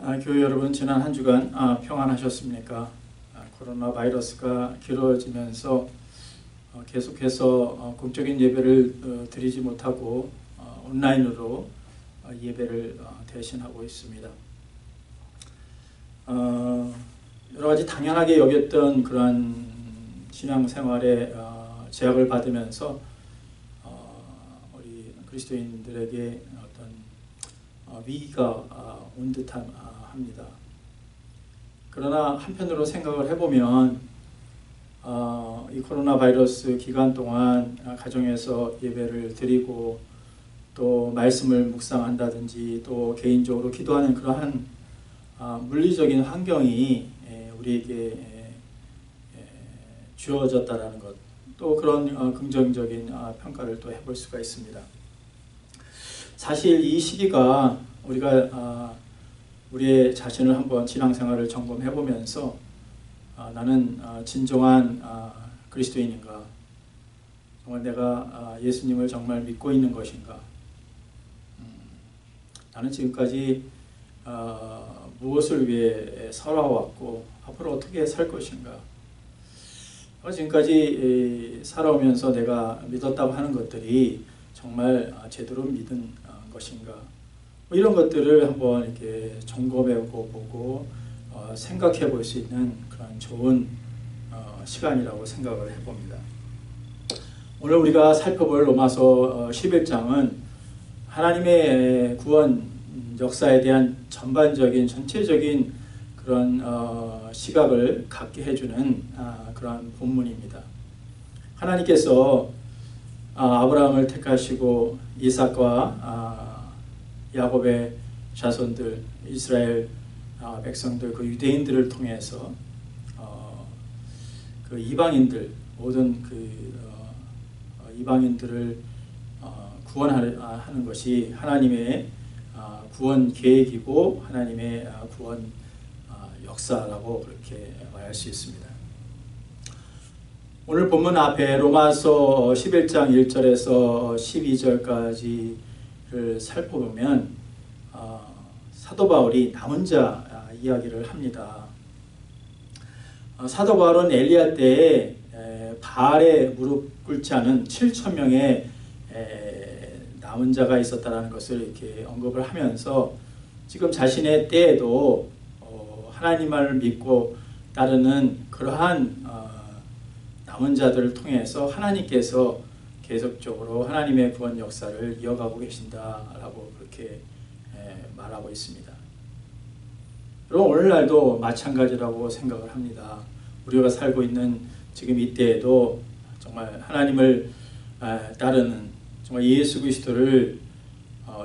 교회 여러분, 지난 한 주간 평안하셨습니까? 코로나 바이러스가 길어지면서 계속해서 공적인 예배를 드리지 못하고 온라인으로 예배를 대신하고 있습니다. 여러 가지 당연하게 여겼던 그러한 신앙생활에 제약을 받으면서 우리 그리스도인들에게 어떤 위기가 온 듯합니다. 그러나 한편으로 생각을 해보면 이 코로나 바이러스 기간 동안 가정에서 예배를 드리고 또 말씀을 묵상한다든지 또 개인적으로 기도하는 그러한 물리적인 환경이 우리에게 주어졌다라는 것, 또 그런 긍정적인 평가를 또 해볼 수가 있습니다. 사실 이 시기가 우리가 우리의 자신을 한번 신앙생활을 점검해 보면서 나는 진정한 그리스도인인가? 정말 내가 예수님을 정말 믿고 있는 것인가? 나는 지금까지 무엇을 위해 살아왔고 앞으로 어떻게 살 것인가? 지금까지 살아오면서 내가 믿었다고 하는 것들이 정말 제대로 믿은 것인가? 이런 것들을 한번 이렇게 점검해 보고 생각해 볼 수 있는 그런 좋은 시간이라고 생각을 해봅니다. 오늘 우리가 살펴볼 로마서 11장은 하나님의 구원 역사에 대한 전반적인 전체적인 그런 시각을 갖게 해주는 그런 본문입니다. 하나님께서 아브라함을 택하시고 이삭과 야곱의 자손들, 이스라엘 백성들, 그 유대인들을 통해서 그 이방인들, 모든 그 이방인들을 구원하는 것이 하나님의 구원 계획이고 하나님의 구원 역사라고 그렇게 말할 수 있습니다. 오늘 본문 앞에 로마서 11장 1절에서 12절까지를 살펴보면 사도 바울이 남은 자 이야기를 합니다. 사도 바울은 엘리야 때에 바알에 무릎 꿇지 않은 7,000명의 남은 자가 있었다는 것을 이렇게 언급을 하면서 지금 자신의 때에도 하나님을 믿고 따르는 그러한 남은 자들을 통해서 하나님께서 계속적으로 하나님의 구원 역사를 이어가고 계신다라고 그렇게 말하고 있습니다. 여러분, 오늘날도 마찬가지라고 생각을 합니다. 우리가 살고 있는 지금 이때에도 정말 하나님을 따르는 정말 예수 그리스도를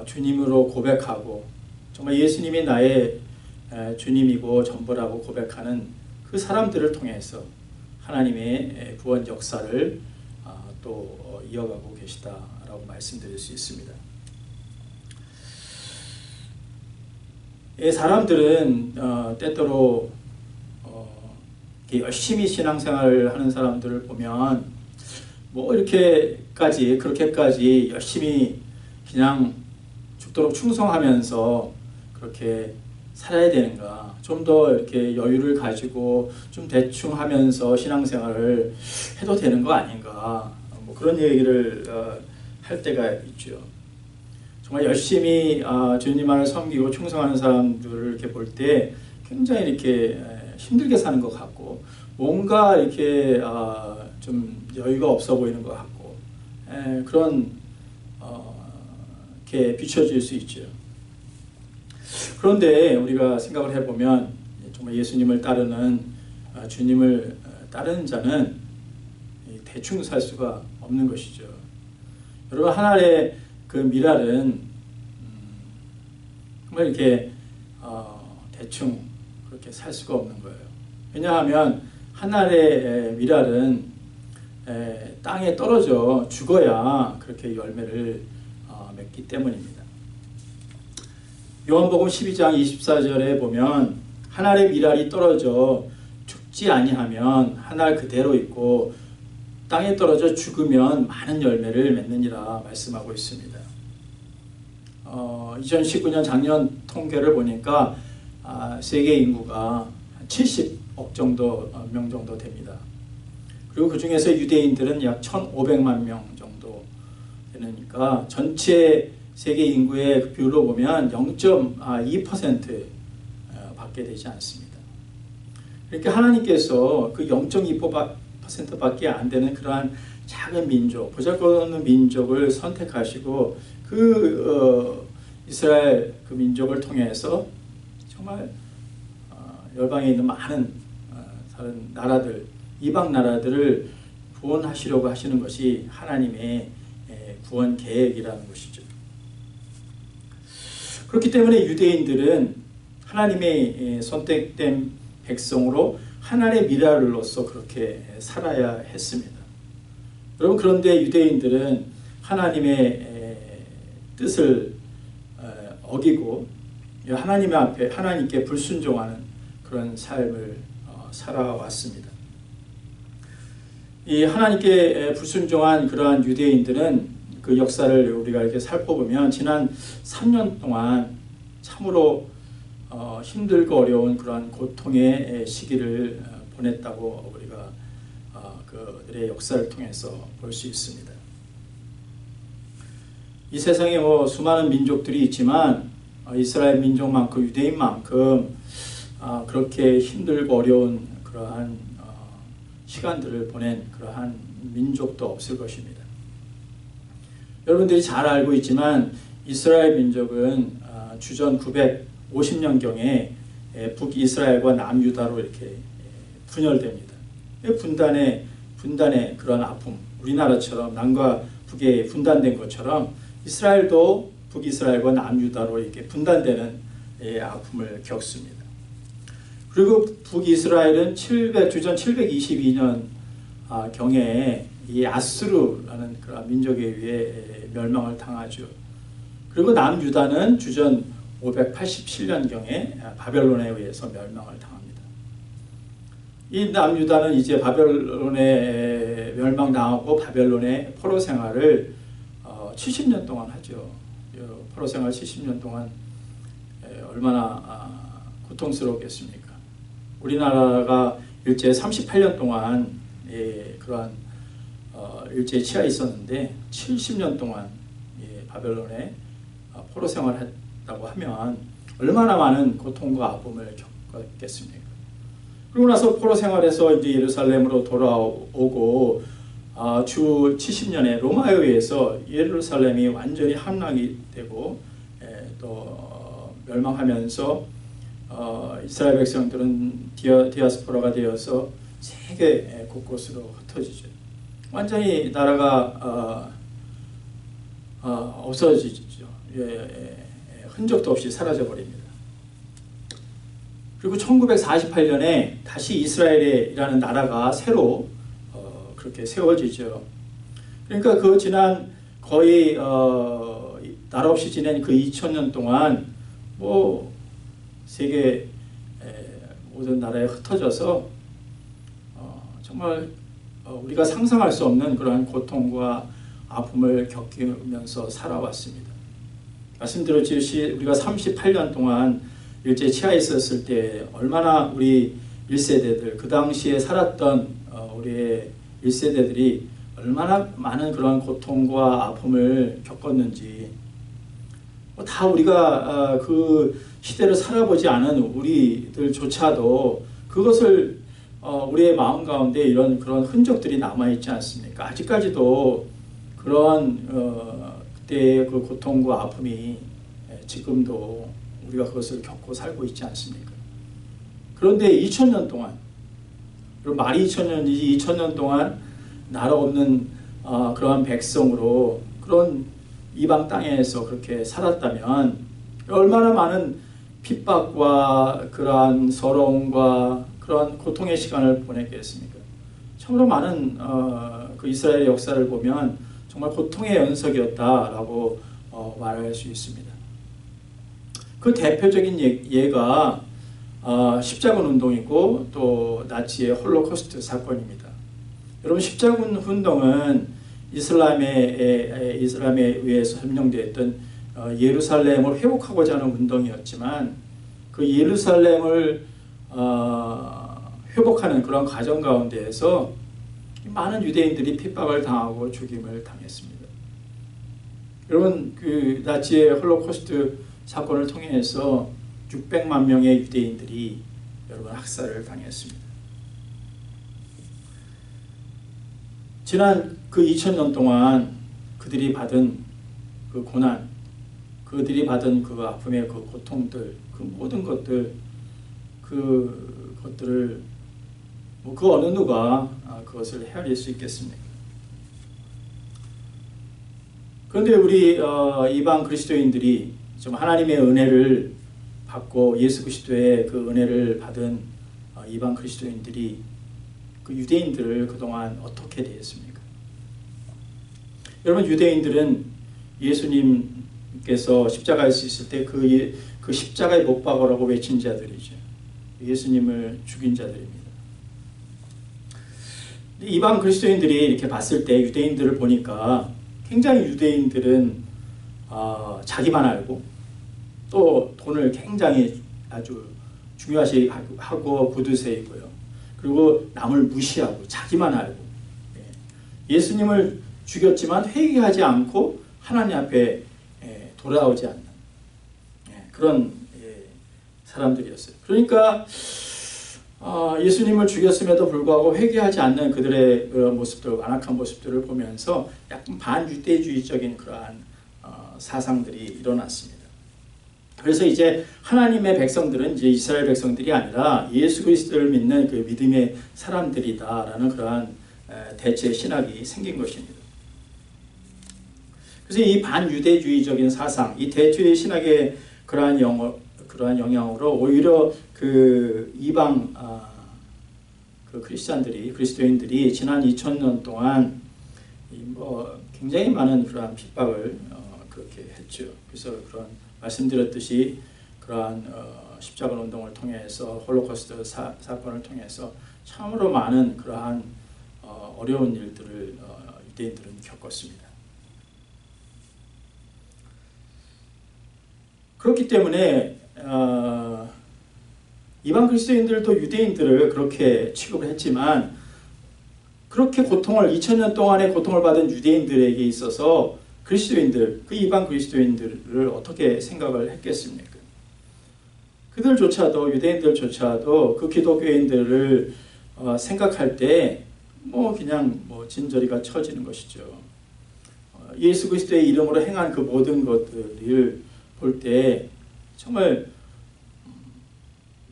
주님으로 고백하고 정말 예수님이 나의 주님이고 전부라고 고백하는 그 사람들을 통해서 하나님의 구원 역사를 또 이어가고 계시다라고 말씀드릴 수 있습니다. 사람들은 때때로 열심히 신앙생활을 하는 사람들을 보면 뭐 그렇게까지 열심히 그냥 죽도록 충성하면서 그렇게 살아야 되는가? 좀 더 이렇게 여유를 가지고 좀 대충 하면서 신앙생활을 해도 되는 거 아닌가? 뭐 그런 얘기를 할 때가 있죠. 정말 열심히 주님만을 섬기고 충성하는 사람들을 이렇게 볼 때 굉장히 이렇게 힘들게 사는 것 같고 뭔가 이렇게 좀 여유가 없어 보이는 것 같고 그런 이렇게 비춰질 수 있죠. 그런데 우리가 생각을 해보면 정말 예수님을 따르는 주님을 따르는 자는 대충 살 수가 없는 것이죠. 여러분, 하나의 그 미랄은 정말 이렇게 대충 그렇게 살 수가 없는 거예요. 왜냐하면 한 알의 미랄은 땅에 떨어져 죽어야 그렇게 열매를 맺기 때문입니다. 요한복음 12장 24절에 보면 한 알의 미랄이 떨어져 죽지 아니하면 한 알 그대로 있고 땅에 떨어져 죽으면 많은 열매를 맺느니라 말씀하고 있습니다. 2019년 작년 통계를 보니까 세계 인구가 70억 정도 명 정도 됩니다. 그리고 그 중에서 유대인들은 약 1,500만 명 정도 되니까 전체 세계 인구의 비율로 보면 0.2% 밖에 되지 않습니다. 그러니까 하나님께서 그 0.2%밖에 안 되는 그러한 작은 민족, 보잘것없는 민족을 선택하시고 이스라엘 그 민족을 통해서 정말 열방에 있는 많은 다른 나라들, 이방 나라들을 구원하시려고 하시는 것이 하나님의 구원 계획이라는 것이죠. 그렇기 때문에 유대인들은 하나님의 선택된 백성으로 하나님의 미라를로서 그렇게 살아야 했습니다. 여러분, 그런데 유대인들은 하나님의 뜻을 어기고 하나님 앞에 하나님께 불순종하는 그런 삶을 살아왔습니다. 이 하나님께 불순종한 그러한 유대인들은 그 역사를 우리가 이렇게 살펴보면 지난 3년 동안 참으로 힘들고 어려운 그러한 고통의 시기를 보냈다고 우리가 그들의 역사를 통해서 볼 수 있습니다. 이 세상에 수많은 민족들이 있지만 이스라엘 민족만큼 유대인만큼 그렇게 힘들고 어려운 그러한 시간들을 보낸 그러한 민족도 없을 것입니다. 여러분들이 잘 알고 있지만 이스라엘 민족은 주전 950년경에 북이스라엘과 남유다로 이렇게 분열됩니다. 분단의 그런 아픔, 우리나라처럼 남과 북에 분단된 것처럼 이스라엘도 북이스라엘과 남유다로 이렇게 분단되는 아픔을 겪습니다. 그리고 북이스라엘은 주전 722년 경에 이 아수르라는 그런 민족에 의해 멸망을 당하죠. 그리고 남유다는 주전 587년경에 바벨론에 의해서 멸망을 당합니다. 이 남유다는 이제 바벨론에 멸망당하고 바벨론의 포로 생활을 70년 동안 하죠. 포로 생활 70년 동안 얼마나 고통스러웠겠습니까? 우리나라가 일제 38년 동안 그러한 일제에 치하 있었는데 70년 동안 바벨론에 포로 생활을 했다고 하면 얼마나 많은 고통과 아픔을 겪었겠습니까? 그러고 나서 포로 생활에서 이제 예루살렘으로 돌아오고 주 70년에 로마에 의해서 예루살렘이 완전히 함락이 되고 또 멸망하면서 이스라엘 백성들은 디아스포라가 되어서 세계 곳곳으로 흩어지죠. 완전히 나라가 없어지죠. 흔적도 없이 사라져버립니다. 그리고 1948년에 다시 이스라엘이라는 나라가 새로 그렇게 세워지죠. 그러니까 그 지난 거의 나라 없이 지낸 그 2000년 동안 세계 모든 나라에 흩어져서 정말 우리가 상상할 수 없는 그러한 고통과 아픔을 겪으면서 살아왔습니다. 말씀드렸듯이 우리가 38년 동안 일제 치하에 있었을 때 얼마나 우리 1세대들, 그 당시에 살았던 우리의 1세대들이 얼마나 많은 그런 고통과 아픔을 겪었는지 다 우리가 그 시대를 살아보지 않은 우리들조차도 그것을 우리의 마음 가운데 이런 그런 흔적들이 남아있지 않습니까? 아직까지도 그런 그때의 그 고통과 아픔이 지금도 우리가 그것을 겪고 살고 있지 않습니까? 그런데 2000년 동안, 그리고 말이 2000년이지 2000년 동안 나라 없는 그러한 백성으로 그런 이방 땅에서 그렇게 살았다면 얼마나 많은 핍박과 그러한 서러움과 그러한 고통의 시간을 보냈겠습니까? 참으로 많은 그 이스라엘의 역사를 보면 정말 고통의 연속이었다라고 말할 수 있습니다. 그 대표적인 예가 십자군 운동이고 또 나치의 홀로코스트 사건입니다. 여러분, 십자군 운동은 이슬람에 의해서 설명되었던 예루살렘을 회복하고자 하는 운동이었지만 그 예루살렘을 회복하는 그런 과정 가운데에서 많은 유대인들이 핍박을 당하고 죽임을 당했습니다. 여러분, 그 나치의 홀로코스트 사건을 통해서 600만 명의 유대인들이 여러분 학살을 당했습니다. 지난 그 2000년 동안 그들이 받은 그 고난, 그들이 받은 그 아픔의 그 고통들, 그 모든 것들, 그것들을 그 어느 누가 그것을 헤아릴 수 있겠습니까? 그런데 우리 이방 그리스도인들이 좀 하나님의 은혜를 받고 예수 그리스도의 그 은혜를 받은 이방 그리스도인들이 그 유대인들을 그동안 어떻게 대했습니까? 여러분, 유대인들은 예수님께서 십자가에 있을 때 그 십자가에 못 박으라고 외친 자들이죠. 예수님을 죽인 자들입니다. 이방 그리스도인들이 이렇게 봤을 때 유대인들을 보니까 굉장히 유대인들은 자기만 알고 또 돈을 굉장히 아주 중요시 하고 구두쇠이고요. 그리고 남을 무시하고 자기만 알고 예수님을 죽였지만 회개하지 않고 하나님 앞에 돌아오지 않는 그런 사람들이었어요. 그러니까 예수님을 죽였음에도 불구하고 회개하지 않는 그들의 모습들, 완악한 모습들을 보면서 약간 반유대주의적인 그러한 사상들이 일어났습니다. 그래서 이제 하나님의 백성들은 이제 이스라엘 백성들이 아니라 예수 그리스도를 믿는 그 믿음의 사람들이다라는 그러한 대체 신학이 생긴 것입니다. 그래서 이 반유대주의적인 사상, 이 대체 신학의 그러한 영향으로 오히려 그 이방 그 크리스찬들이, 그리스도인들이 지난 2000년 동안 굉장히 많은 그러한 핍박을 그렇게 했죠. 그래서 그런 말씀드렸듯이 그러한 십자가 운동을 통해서 홀로코스트 사건을 통해서 참으로 많은 그러한 어려운 일들을 유대인들은 겪었습니다. 그렇기 때문에 이방 그리스도인들도 유대인들을 그렇게 취급을 했지만 그렇게 고통을 2000년 동안의 고통을 받은 유대인들에게 있어서 그리스도인들, 그 이방 그리스도인들을 어떻게 생각을 했겠습니까? 그들조차도, 유대인들조차도 그 기독교인들을 생각할 때 그냥 진저리가 쳐지는 것이죠. 예수 그리스도의 이름으로 행한 그 모든 것들을 볼 때 정말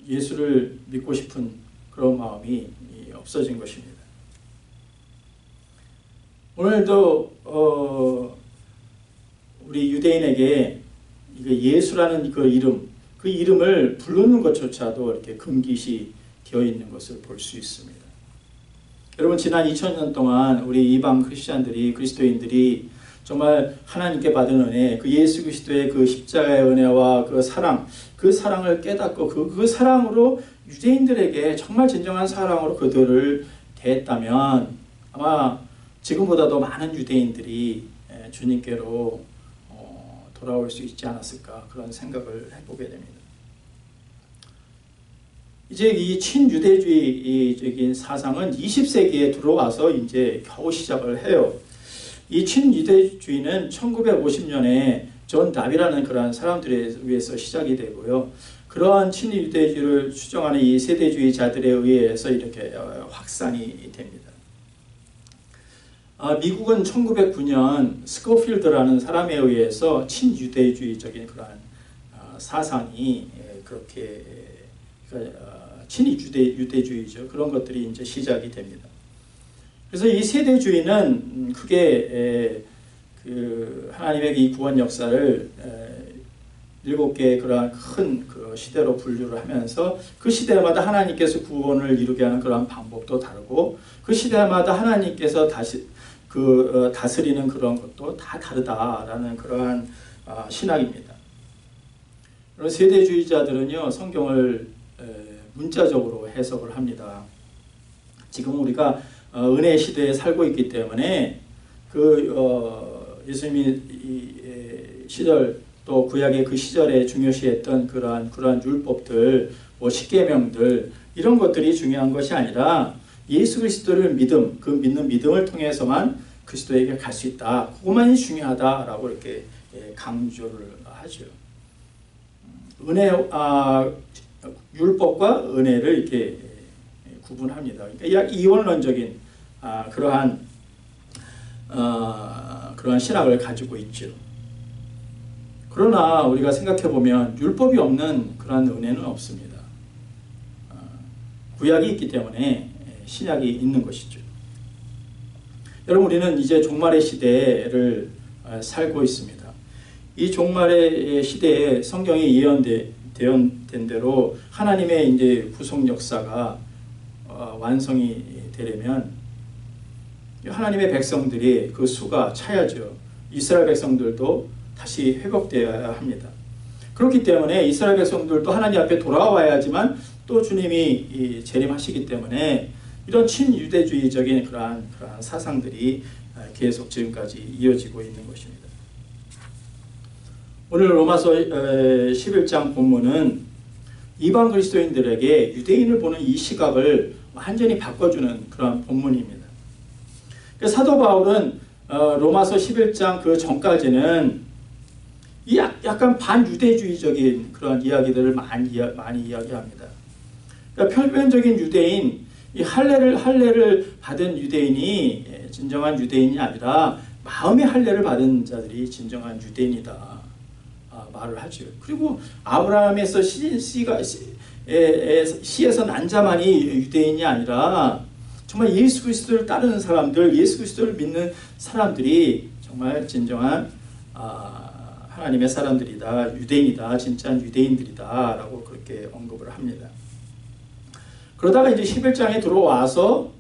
예수를 믿고 싶은 그런 마음이 없어진 것입니다. 오늘도 우리 유대인에게 예수라는 그 이름을 부르는 것조차도 이렇게 금기시 되어 있는 것을 볼 수 있습니다. 여러분, 지난 2000년 동안 우리 이방 크리스찬들이, 그리스도인들이 정말 하나님께 받은 은혜, 그 예수 그리스도의 그 십자가의 은혜와 그 사랑을 깨닫고 그 사랑으로 유대인들에게 정말 진정한 사랑으로 그들을 대했다면 아마 지금보다도 많은 유대인들이 주님께로 돌아올 수 있지 않았을까, 그런 생각을 해보게 됩니다. 이제 이 친유대주의적인 사상은 20세기에 들어와서 이제 겨우 시작을 해요. 이 친유대주의는 1950년에 존 다비라는 그러한 사람들에 의해서 시작이 되고요. 그러한 친유대주의를 추정하는 이 세대주의자들에 의해서 이렇게 확산이 됩니다. 미국은 1909년 스코필드라는 사람에 의해서 친유대주의적인 그러한 사상이 그렇게 친유대주의죠. 그런 것들이 이제 시작이 됩니다. 그래서 이 세대주의는 크게 그 하나님의 이 구원 역사를 7개의 그러한 큰 그 시대로 분류를 하면서 그 시대마다 하나님께서 구원을 이루게 하는 그러한 방법도 다르고 그 시대마다 하나님께서 다스리는 그런 것도 다 다르다라는 그러한 신학입니다. 그런 세대주의자들은요, 성경을 문자적으로 해석을 합니다. 지금 우리가 은혜 시대에 살고 있기 때문에 예수님이 시절 또 구약의 그 시절에 중요시했던 그러한 율법들, 뭐 십계명들 이런 것들이 중요한 것이 아니라 예수 그리스도를 믿는 믿음을 통해서만 그리스도에게 갈 수 있다. 그것만이 중요하다라고 이렇게 강조를 하죠. 율법과 은혜를 이렇게 구분합니다. 그러니까 이원론적인 그러한 신학을 가지고 있죠. 그러나 우리가 생각해 보면 율법이 없는 그러한 은혜는 없습니다. 구약이 있기 때문에 신약이 있는 것이죠. 여러분, 우리는 이제 종말의 시대를 살고 있습니다. 이 종말의 시대에 성경이 예언된 대로 하나님의 이제 구속 역사가 완성이 되려면 하나님의 백성들이 그 수가 차야죠. 이스라엘 백성들도 다시 회복되어야 합니다. 그렇기 때문에 이스라엘 백성들도 하나님 앞에 돌아와야지만 또 주님이 재림하시기 때문에 이런 친유대주의적인 그러한 사상들이 계속 지금까지 이어지고 있는 것입니다. 오늘 로마서 11장 본문은 이방 그리스도인들에게 유대인을 보는 이 시각을 완전히 바꿔주는 그런 본문입니다. 사도 바울은 로마서 11장 그 전까지는 약간 반유대주의적인 그런 이야기들을 많이 이야기합니다. 그러니까 표면적인 유대인, 이 할례를 받은 유대인이 진정한 유대인이 아니라 마음의 할례를 받은 자들이 진정한 유대인이다 말을 하죠. 그리고 아브라함에서 씨에서 난 자만이 유대인이 아니라 정말 예수 그리스도를 따르는 사람들, 예수 그리스도를 믿는 사람들이 정말 진정한 하나님의 사람들이다, 유대인이다, 진짜 유대인들이다 라고 그렇게 언급을 합니다. 그러다가 이제 11장에 들어와서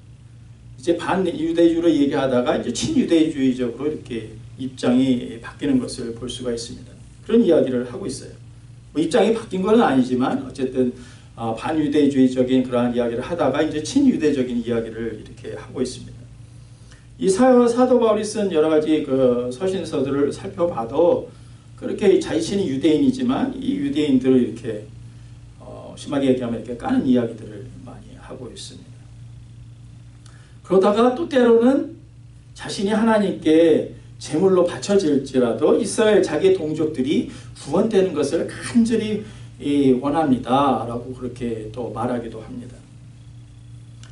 이제 반유대주의로 얘기하다가 이제 친유대주의적으로 이렇게 입장이 바뀌는 것을 볼 수가 있습니다. 그런 이야기를 하고 있어요. 뭐 입장이 바뀐 건 아니지만 어쨌든 반유대주의적인 그러한 이야기를 하다가 이제 친유대적인 이야기를 이렇게 하고 있습니다. 이 사도 바울이 쓴 여러 가지 그 서신서들을 살펴봐도 그렇게 자신이 유대인이지만 이 유대인들을 이렇게 심하게 얘기하면 이렇게 까는 이야기들을 많이 하고 있습니다. 그러다가 또 때로는 자신이 하나님께 제물로 바쳐질지라도 이스라엘 자기의 동족들이 구원되는 것을 간절히 원합니다 라고 그렇게 또 말하기도 합니다.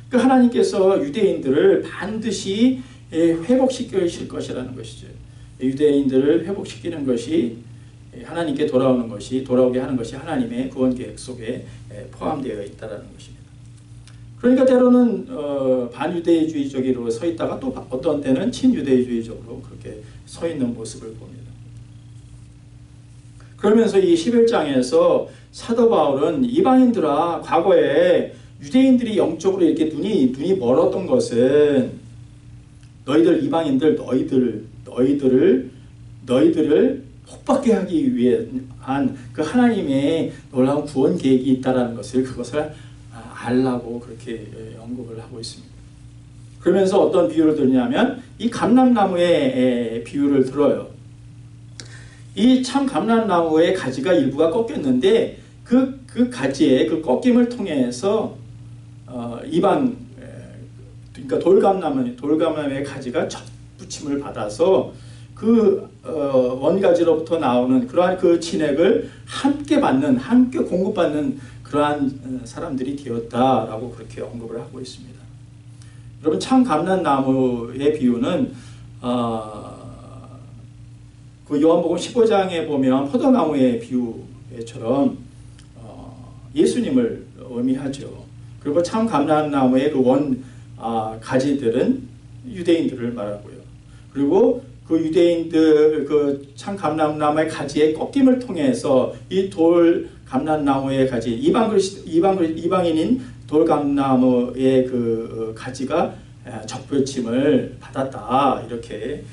그 하나님께서 유대인들을 반드시 회복시키실 것이라는 것이죠. 유대인들을 회복시키는 것이 하나님께 돌아오게 하는 것이 하나님의 구원 계획 속에 포함되어 있다는 것입니다. 그러니까 때로는 반유대주의적으로 서 있다가 또 어떤 때는 친유대주의적으로 그렇게 서 있는 모습을 봅니다. 그러면서 이 11장에서 사도 바울은 이방인들아, 과거에 유대인들이 영적으로 이렇게 눈이 멀었던 것은 너희들 이방인들 너희들을 복받게 하기 위한 그 하나님의 놀라운 구원 계획이 있다라는 그것을 알라고 그렇게 언급을 하고 있습니다. 그러면서 어떤 비유를 드냐면 이 감람나무의 비유를 들어요. 이 참 감람나무의 가지가 일부가 꺾였는데 그 가지의 그 꺾임을 통해서 그러니까 돌감나무의 가지가 접붙임을 받아서 그 원가지로부터 나오는 그러한 그 진액을 함께 공급받는 그러한 사람들이 되었다라고 그렇게 언급을 하고 있습니다. 여러분, 참 감람나무의 비유는 그 요한복음 15장에 보면 포도나무의 비유처럼 예수님을 의미하죠. 그리고 참 감람나무의 그 가지들은 유대인들을 말하고요. 그리고 그 유대인들 그 참 감람나무의 가지의 꺾임을 통해서 이 돌 감람나무의 가지, 이방인인 돌 감람나무의 그 가지가 적부침을 받았다 이렇게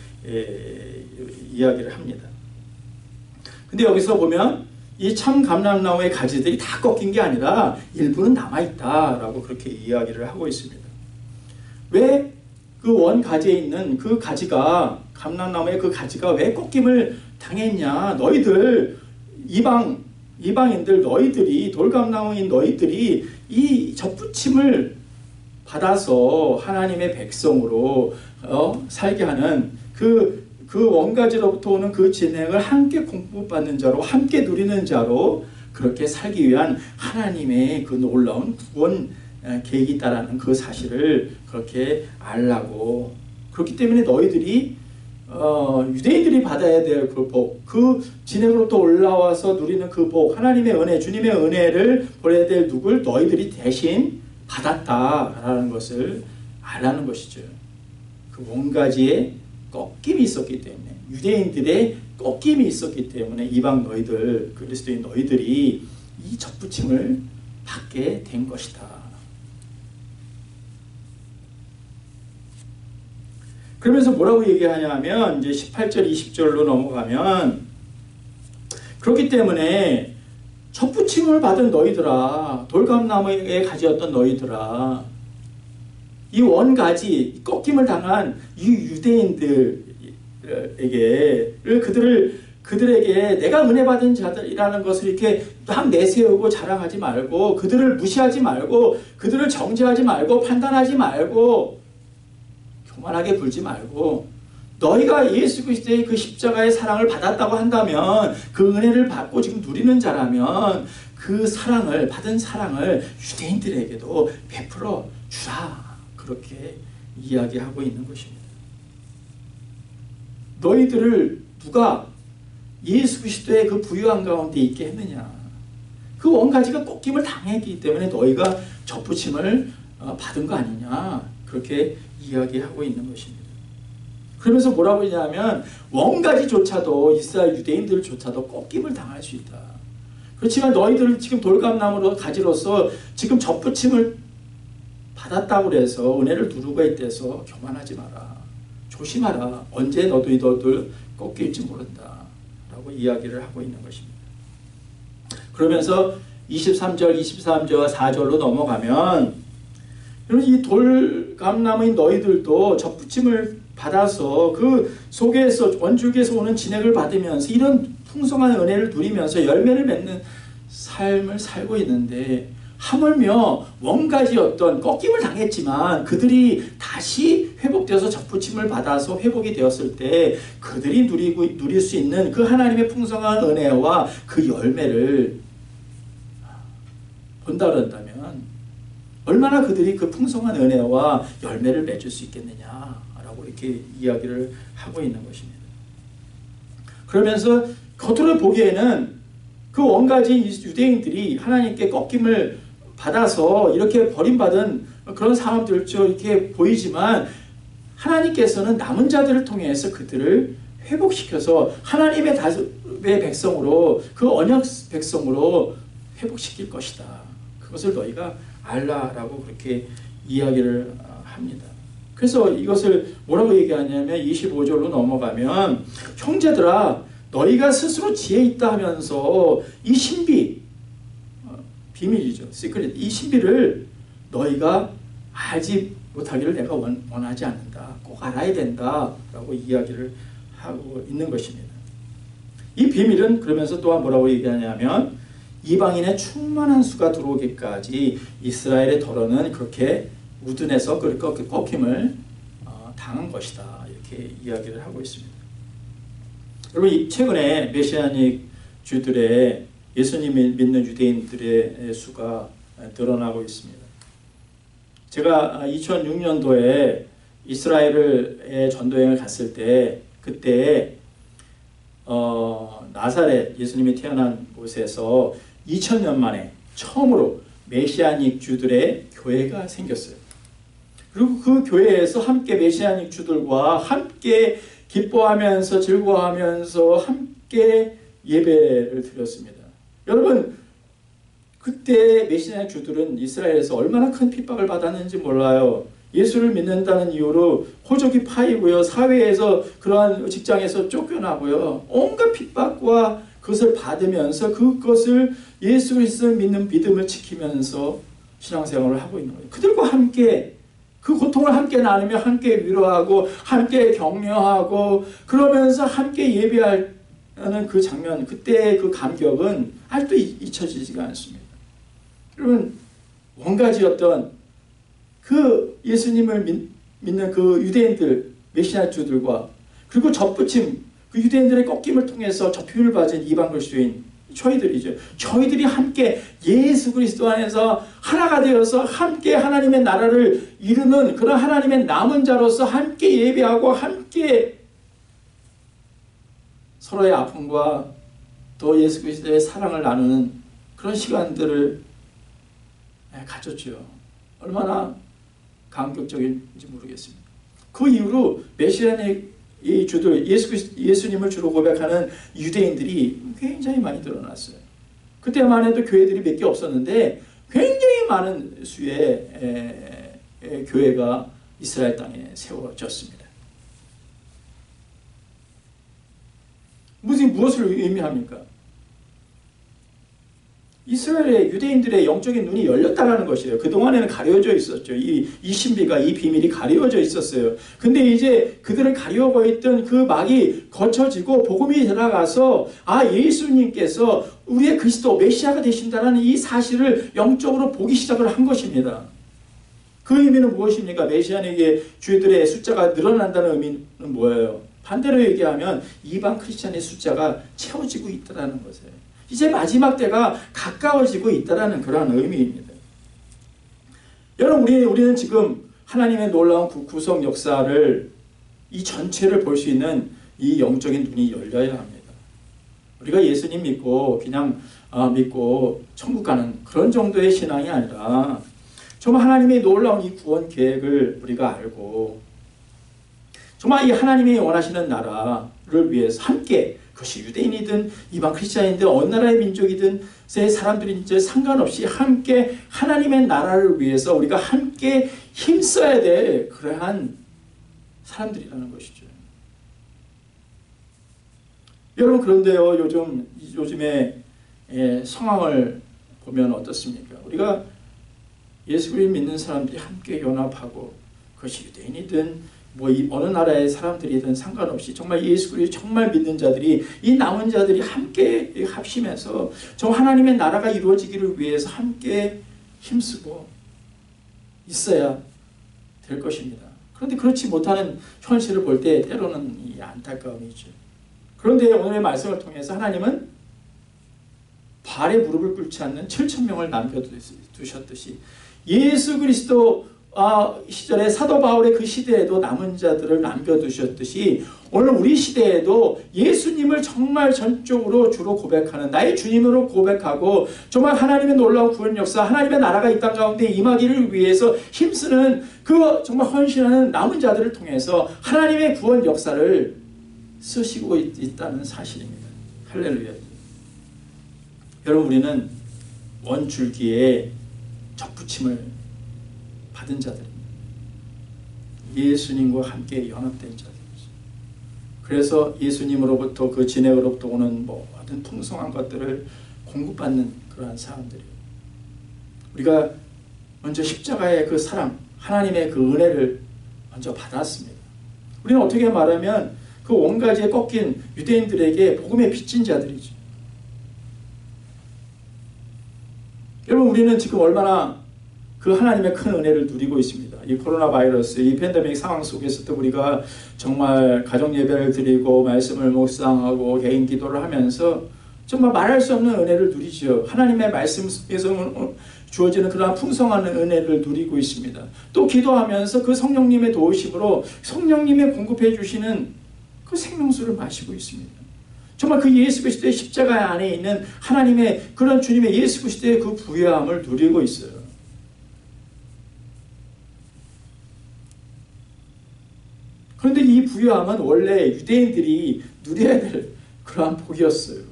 이야기를 합니다. 근데 여기서 보면 이 참 감람나무의 가지들이 다 꺾인 게 아니라 일부는 남아있다라고 그렇게 이야기를 하고 있습니다. 왜 그 원가지에 있는 그 가지가, 감람나무의 그 가지가 왜 꺾임을 당했냐? 너희들 이방인들 너희들이 돌감나무인 너희들이 이 접붙임을 받아서 하나님의 백성으로 살게 하는 그 원가지로부터 오는 그 진행을 함께 공급받는 자로 함께 누리는 자로 그렇게 살기 위한 하나님의 그 놀라운 구원 계획이 있다라는 그 사실을 그렇게 알라고. 그렇기 때문에 너희들이 유대인들이 받아야 될 그 복, 그 진행으로부터 올라와서 누리는 그 복, 하나님의 은혜, 주님의 은혜를 보내야 될 누굴 너희들이 대신 받았다라는 것을 알라는 것이죠. 그 원가지의 꺾임이 있었기 때문에, 유대인들의 꺾임이 있었기 때문에 이방 너희들, 그리스도인 너희들이 이 접붙임을 받게 된 것이다. 그러면서 뭐라고 얘기하냐면 이제 18절 20절로 넘어가면 그렇기 때문에 접붙임을 받은 너희들아, 돌감나무에 가지었던 너희들아, 이 원가지 꺾임을 당한 이 유대인들에게 그들에게 내가 은혜 받은 자들이라는 것을 이렇게 막 내세우고 자랑하지 말고, 그들을 무시하지 말고, 그들을 정죄하지 말고, 판단하지 말고, 교만하게 굴지 말고, 너희가 예수 그리스도의 그 십자가의 사랑을 받았다고 한다면, 그 은혜를 받고 지금 누리는 자라면 그 사랑을, 받은 사랑을 유대인들에게도 베풀어 주라. 그렇게 이야기하고 있는 것입니다. 너희들을 누가 예수 그리스도의 그 부유한 가운데 있게 했느냐? 그 원가지가 꺾임을 당했기 때문에 너희가 접붙임을 받은 거 아니냐? 그렇게 이야기하고 있는 것입니다. 그러면서 뭐라고 했냐면 원가지조차도 이스라엘 유대인들조차도 꺾임을 당할 수 있다. 그렇지만 너희들을 지금 돌감나무로 가지로서 지금 접붙임을 받았다고 해서 은혜를 누르고 있대서 교만하지 마라. 조심하라. 언제 너희들 꺾일지 모른다. 라고 이야기를 하고 있는 것입니다. 그러면서 23절, 24절, 4절로 넘어가면 이 돌감나무인 너희들도 접붙임을 받아서 그 속에서 원줄기에서 오는 진액을 받으면서 이런 풍성한 은혜를 누리면서 열매를 맺는 삶을 살고 있는데, 하물며 원가지였던 꺾임을 당했지만 그들이 다시 회복되어서 접붙임을 받아서 회복이 되었을 때 그들이 누릴 수 있는 그 하나님의 풍성한 은혜와 그 열매를 본다 그런다면 얼마나 그들이 그 풍성한 은혜와 열매를 맺을 수 있겠느냐라고 이렇게 이야기를 하고 있는 것입니다. 그러면서 겉으로 보기에는 그 원가지 유대인들이 하나님께 꺾임을 받아서 이렇게 버림받은 그런 상황들죠. 이렇게 보이지만 하나님께서는 남은 자들을 통해서 그들을 회복시켜서 하나님의 백성으로, 그 언약 백성으로 회복시킬 것이다. 그것을 너희가 알라라고 그렇게 이야기를 합니다. 그래서 이것을 뭐라고 얘기하냐면 25절로 넘어가면 형제들아 너희가 스스로 지혜 있다 하면서 이 신비, 비밀이죠. 시크릿. 이 신비를 너희가 알지 못하기를 내가 원하지 않는다. 꼭 알아야 된다. 라고 이야기를 하고 있는 것입니다. 이 비밀은 그러면서 또한 뭐라고 얘기하냐면 이방인의 충만한 수가 들어오기까지 이스라엘의 덫은 그렇게 우둔해서 꺾임을 당한 것이다. 이렇게 이야기를 하고 있습니다. 여러분, 최근에 메시아닉 주들의 예수님을 믿는 유대인들의 수가 늘어나고 있습니다. 제가 2006년도에 이스라엘의 전도여행을 갔을 때 그때 나사렛, 예수님이 태어난 곳에서 2000년 만에 처음으로 메시아닉 주들의 교회가 생겼어요. 그리고 그 교회에서 함께 메시아닉 주들과 함께 기뻐하면서 즐거워하면서 함께 예배를 드렸습니다. 여러분, 그때 메시아 주들은 이스라엘에서 얼마나 큰 핍박을 받았는지 몰라요. 예수를 믿는다는 이유로 호적이 파이고요. 사회에서 그러한 직장에서 쫓겨나고요. 온갖 핍박과 그것을 받으면서 그것을 예수 그리스도를 믿는 믿음을 지키면서 신앙생활을 하고 있는 거예요. 그들과 함께 그 고통을 함께 나누며 함께 위로하고 함께 격려하고 그러면서 함께 예배할 하는 그 장면, 그때의 그 감격은 아직도 잊혀지지가 않습니다. 여러분, 원가지였던 그 예수님을 믿는 그 유대인들, 메시아주들과 그리고 접붙임, 그 유대인들의 꺾임을 통해서 접힘을 받은 이방 그리스도인 저희들이죠. 저희들이 함께 예수 그리스도 안에서 하나가 되어서 함께 하나님의 나라를 이루는 그런 하나님의 남은 자로서 함께 예배하고 함께 서로의 아픔과 또 예수 그리스도의 사랑을 나누는 그런 시간들을 가졌죠. 얼마나 감격적인지 모르겠습니다. 그 이후로 메시아의 이 주들, 예수님을 주로 고백하는 유대인들이 굉장히 많이 늘어났어요. 그때만 해도 교회들이 몇 개 없었는데 굉장히 많은 수의 교회가 이스라엘 땅에 세워졌습니다. 무엇을 의미합니까? 이스라엘의 유대인들의 영적인 눈이 열렸다는 것이에요. 그동안에는 가려져 있었죠. 이 신비가, 이 비밀이 가려져 있었어요. 근데 이제 그들을 가려고 있던 그 막이 거쳐지고 복음이 들어가서 예수님께서 우리의 그리스도 메시아가 되신다는 이 사실을 영적으로 보기 시작을 한 것입니다. 그 의미는 무엇입니까? 메시아에게 주들의 숫자가 늘어난다는 의미는 뭐예요? 반대로 얘기하면 이방 크리스찬의 숫자가 채워지고 있다는 것이에요. 이제 마지막 때가 가까워지고 있다는 그런 의미입니다. 여러분, 우리는 지금 하나님의 놀라운 구속 역사를 이 전체를 볼 수 있는 이 영적인 눈이 열려야 합니다. 우리가 예수님 믿고 그냥 믿고 천국 가는 그런 정도의 신앙이 아니라 정말 하나님의 놀라운 이 구원 계획을 우리가 알고 정말 이 하나님이 원하시는 나라를 위해서 함께, 그것이 유대인이든 이방 크리스찬이든 어느 나라의 민족이든 사람들인지 상관없이 함께 하나님의 나라를 위해서 우리가 함께 힘써야 될 그러한 사람들이라는 것이죠. 여러분, 그런데요, 요즘에 상황을 보면 어떻습니까? 우리가 예수 그리스도 믿는 사람들이 함께 연합하고, 그것이 유대인이든 어느 나라의 사람들이든 상관없이 정말 예수 그리스도 정말 믿는 자들이, 이 남은 자들이 함께 합심해서 정말 하나님의 나라가 이루어지기를 위해서 함께 힘쓰고 있어야 될 것입니다. 그런데 그렇지 못하는 현실을 볼 때 때로는 이 안타까움이죠. 그런데 오늘의 말씀을 통해서 하나님은 발에 무릎을 꿇지 않는 7,000명을 남겨두셨듯이 예수 그리스도 시절에 사도 바울의 그 시대에도 남은 자들을 남겨두셨듯이 오늘 우리 시대에도 예수님을 정말 전적으로 주로 고백하는, 나의 주님으로 고백하고 정말 하나님의 놀라운 구원 역사, 하나님의 나라가 이 땅 가운데 임하기를 위해서 힘쓰는 그 정말 헌신하는 남은 자들을 통해서 하나님의 구원 역사를 쓰시고 있다는 사실입니다. 할렐루야. 여러분, 우리는 원줄기에 접붙임을 받은 자들입니다. 예수님과 함께 연합된 자들이죠. 그래서 예수님으로부터 그 진액으로부터 오는 모든 풍성한 것들을 공급받는 그러한 사람들이에요. 우리가 먼저 십자가의 그 사랑, 하나님의 그 은혜를 먼저 받았습니다. 우리는 어떻게 말하면 그 원가지에 꺾인 유대인들에게 복음의 빚진 자들이죠. 여러분, 우리는 지금 얼마나 그 하나님의 큰 은혜를 누리고 있습니다. 이 코로나 바이러스, 이 팬데믹 상황 속에서도 우리가 정말 가정 예배를 드리고 말씀을 묵상하고 개인 기도를 하면서 정말 말할 수 없는 은혜를 누리죠. 하나님의 말씀 속에서 주어지는 그러한 풍성한 은혜를 누리고 있습니다. 또 기도하면서 그 성령님의 도우심으로 성령님의 공급해 주시는 그 생명수를 마시고 있습니다. 정말 그 예수 그리스도의 십자가 안에 있는 하나님의 그런 주님의 예수 그리스도의 그 부요함을 누리고 있어요. 그런데 이 부요함은 원래 유대인들이 누려야 될 그러한 복이었어요.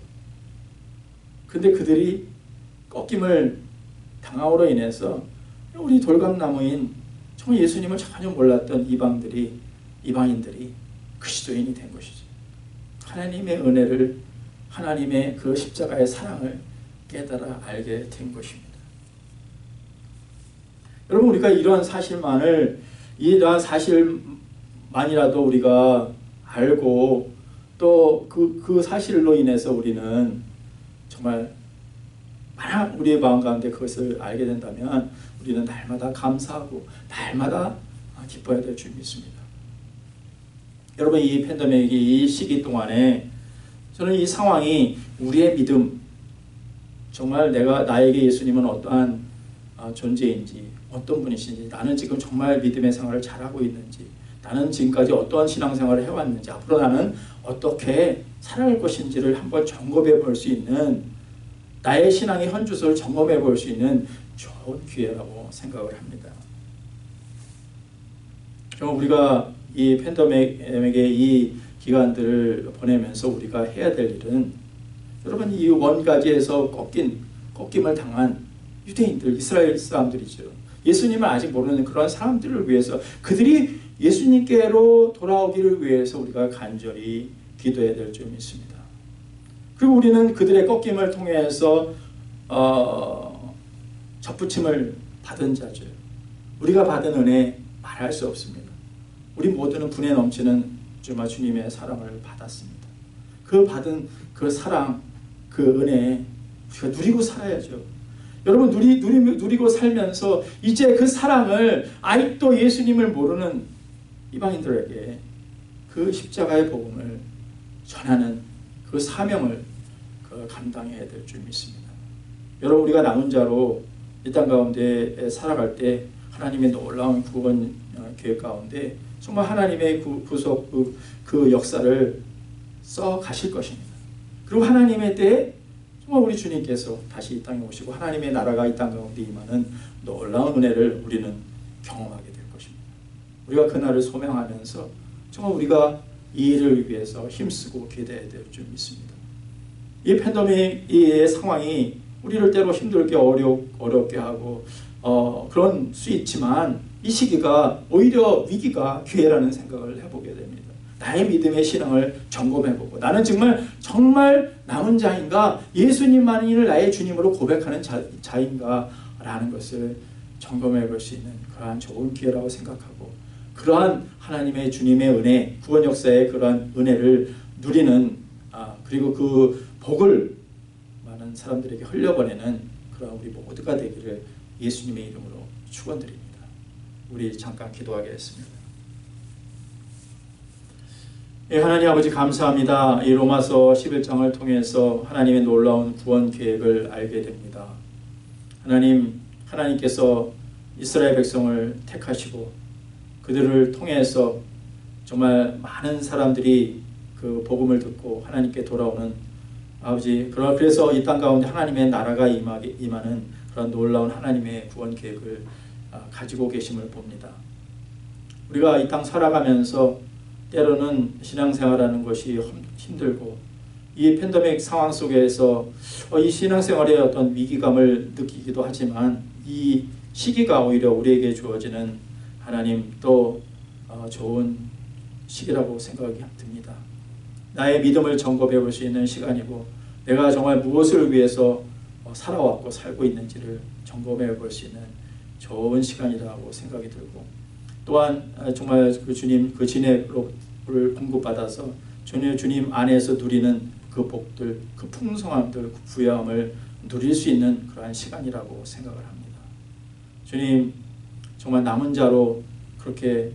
그런데 그들이 꺾임을 당함으로 인해서 우리 돌감나무인 정말 예수님을 전혀 몰랐던 이방인들이 그리스도인이 된 것이죠. 하나님의 은혜를, 하나님의 그 십자가의 사랑을 깨달아 알게 된 것입니다. 여러분, 우리가 이러한 사실만이라도 우리가 알고 또 그 사실로 인해서 우리는 정말 만약 우리의 마음 가운데 그것을 알게 된다면 우리는 날마다 감사하고 날마다 기뻐야 될 줄 믿습니다. 여러분, 이 팬데믹 이 시기 동안에 저는 이 상황이 우리의 믿음, 정말 나에게 예수님은 어떠한 존재인지, 어떤 분이신지, 나는 지금 정말 믿음의 생활을 잘하고 있는지, 나는 지금까지 어떠한 신앙생활을 해왔는지, 앞으로 나는 어떻게 살아갈 것인지를 한번 점검해 볼 수 있는, 나의 신앙의 현주소를 점검해 볼 수 있는 좋은 기회라고 생각을 합니다. 정말 우리가 이 팬데믹의 이 기간들을 보내면서 우리가 해야 될 일은, 여러분, 이 원가지에서 꺾임을 당한 유대인들, 이스라엘 사람들이죠. 예수님을 아직 모르는 그런 사람들을 위해서, 그들이 예수님께로 돌아오기를 위해서 우리가 간절히 기도해야 될 줄 믿습니다. 그리고 우리는 그들의 꺾임을 통해서 접붙임을 받은 자죠. 우리가 받은 은혜 말할 수 없습니다. 우리 모두는 분에 넘치는 주님의 사랑을 받았습니다. 그 받은 그 사랑, 그 은혜 우리가 누리고 살아야죠. 여러분, 누리고 살면서 이제 그 사랑을 아직도 예수님을 모르는 이방인들에게 그 십자가의 복음을 전하는 그 사명을 감당해야 될 줄 믿습니다. 여러분, 우리가 남은 자로 이 땅 가운데 살아갈 때 하나님의 놀라운 구원 계획 가운데 정말 하나님의 구속 그 역사를 써 가실 것입니다. 그리고 하나님의 때에 정말 우리 주님께서 다시 이 땅에 오시고 하나님의 나라가 이 땅 가운데 임하는 놀라운 은혜를 우리는 경험하게 될 것입니다. 우리가 그날을 소명하면서 정말 우리가 이 일을 위해서 힘쓰고 기대해야 될 줄 믿습니다. 이 팬데믹의 상황이 우리를 때로 힘들게 어렵게 하고 그런 수 있지만, 이 시기가 오히려 위기가 기회라는 생각을 해보게 됩니다. 나의 믿음의 신앙을 점검해보고, 나는 정말 남은 자인가, 예수님만을 나의 주님으로 고백하는 자인가 라는 것을 점검해볼 수 있는 그러한 좋은 기회라고 생각하고, 그러한 하나님의 주님의 은혜, 구원 역사의 그러한 은혜를 누리는, 그리고 그 복을 많은 사람들에게 흘려보내는 그러한 우리 모두가 되기를 예수님의 이름으로 축원드립니다. 우리 잠깐 기도하겠습니다. 예, 하나님 아버지, 감사합니다. 이 로마서 11장을 통해서 하나님의 놀라운 구원 계획을 알게 됩니다. 하나님께서 이스라엘 백성을 택하시고 그들을 통해서 정말 많은 사람들이 그 복음을 듣고 하나님께 돌아오는, 아버지, 그래서 이 땅 가운데 하나님의 나라가 임하는 그런 놀라운 하나님의 구원 계획을 가지고 계심을 봅니다. 우리가 이 땅 살아가면서 때로는 신앙생활하는 것이 힘들고, 이 팬데믹 상황 속에서 이 신앙생활의 어떤 위기감을 느끼기도 하지만, 이 시기가 오히려 우리에게 주어지는 하나님 또 좋은 시기라고 생각이 듭니다. 나의 믿음을 점검해 볼 수 있는 시간이고, 내가 정말 무엇을 위해서 살아왔고 살고 있는지를 점검해 볼 수 있는 좋은 시간이라고 생각이 들고, 또한 정말 그 주님 그 진액을 공급받아서 주님 안에서 누리는 그 복들, 그 풍성함들, 그 부여함을 누릴 수 있는 그러한 시간이라고 생각을 합니다. 주님, 정말 남은 자로 그렇게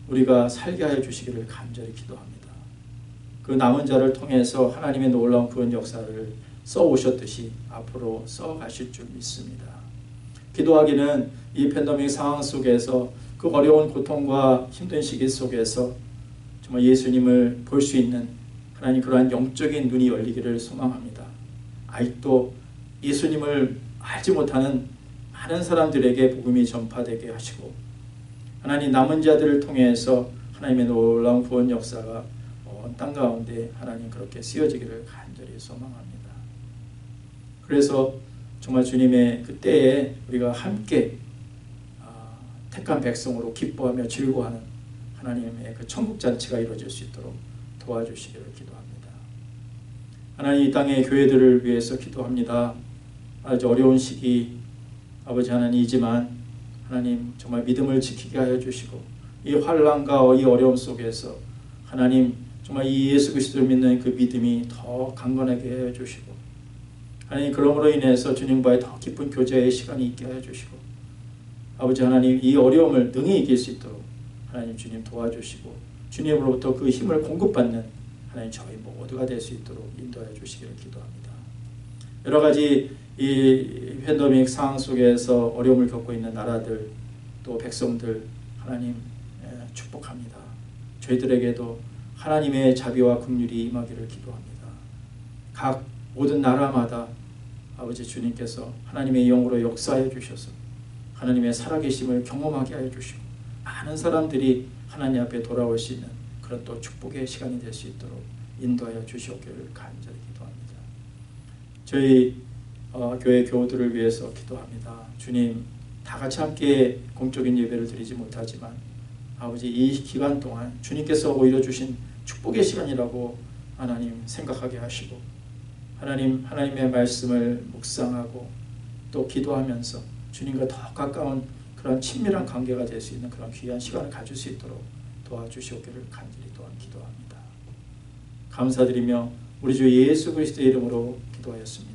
우리가 살게 하여 주시기를 간절히 기도합니다. 그 남은 자를 통해서 하나님의 놀라운 구원 역사를 써오셨듯이 앞으로 써가실 줄 믿습니다. 기도하기는 이 팬데믹 상황 속에서, 그 어려운 고통과 힘든 시기 속에서 정말 예수님을 볼 수 있는 하나님 그러한 영적인 눈이 열리기를 소망합니다. 아직도 예수님을 알지 못하는 많은 사람들에게 복음이 전파되게 하시고, 하나님 남은 자들을 통해서 하나님의 놀라운 구원 역사가 온 땅 가운데 하나님 그렇게 쓰여지기를 간절히 소망합니다. 그래서 정말 주님의 그 때에 우리가 함께 택한 백성으로 기뻐하며 즐거워하는 하나님의 그 천국잔치가 이루어질 수 있도록 도와주시기를 기도합니다. 하나님, 이 땅의 교회들을 위해서 기도합니다. 아주 어려운 시기 아버지 하나님이지만 하나님 정말 믿음을 지키게 하여 주시고, 이 환난과 이 어려움 속에서 하나님 정말 이 예수 그리스도를 믿는 그 믿음이 더 강건하게 해 주시고, 하나님 그러므로 인해서 주님과의 더 깊은 교제의 시간이 있게 해 주시고, 아버지 하나님 이 어려움을 능히 이길 수 있도록 하나님 주님 도와주시고, 주님으로부터 그 힘을 공급받는 하나님 저희 모두가 될 수 있도록 인도해 주시기를 기도합니다. 여러 가지 이 팬데믹 상황 속에서 어려움을 겪고 있는 나라들 또 백성들 하나님 축복합니다. 저희들에게도 하나님의 자비와 긍휼이 임하기를 기도합니다. 각 모든 나라마다 아버지 주님께서 하나님의 영으로 역사해 주셔서 하나님의 살아계심을 경험하게 하여 주시고, 많은 사람들이 하나님 앞에 돌아올 수 있는 그런 또 축복의 시간이 될 수 있도록 인도하여 주시옵기를 간절히 기도합니다. 저희 교회 교우들을 위해서 기도합니다. 주님, 다 같이 함께 공적인 예배를 드리지 못하지만 아버지 이 기간 동안 주님께서 오히려 주신 축복의 시간이라고 하나님 생각하게 하시고, 하나님의 말씀을 묵상하고 또 기도하면서 주님과 더 가까운 그런 친밀한 관계가 될 수 있는 그런 귀한 시간을 가질 수 있도록 도와주시옵기를 간절히 또한 기도합니다. 감사드리며 우리 주 예수 그리스도의 이름으로 기도하였습니다.